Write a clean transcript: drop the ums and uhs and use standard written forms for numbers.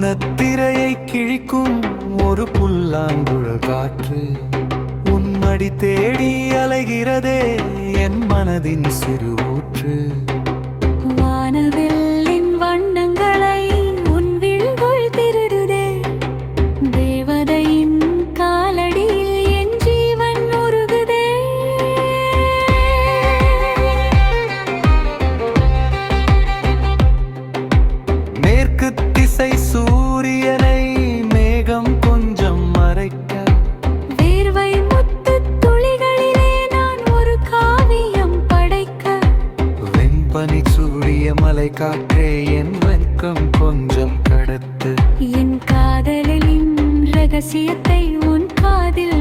மௌனத்திரையை கிழிக்கும் ஒரு புல்லாங்குழல் காற்று உன்மடி தேடி அலைகிறதே என் மனதின் சிறு ஊற்று. வானவில்லின் வண்ணங்களை உன் விழிகள் திருடுதே, தேவதையின் காலடியில் என் ஜீவன் உருகுதே. மேற்கு திசை சூரியனை மேகம் கொஞ்சம் மறைக்க, வேர்வை முத்து துளிகளிலே நான் ஒரு காவியம் படைக்க, வெண்பனி சூரிய மலை காற்றே என் வெட்கம் கொஞ்சம் கடத்து. என் காதலின் ரகசியத்தை உன் காதில்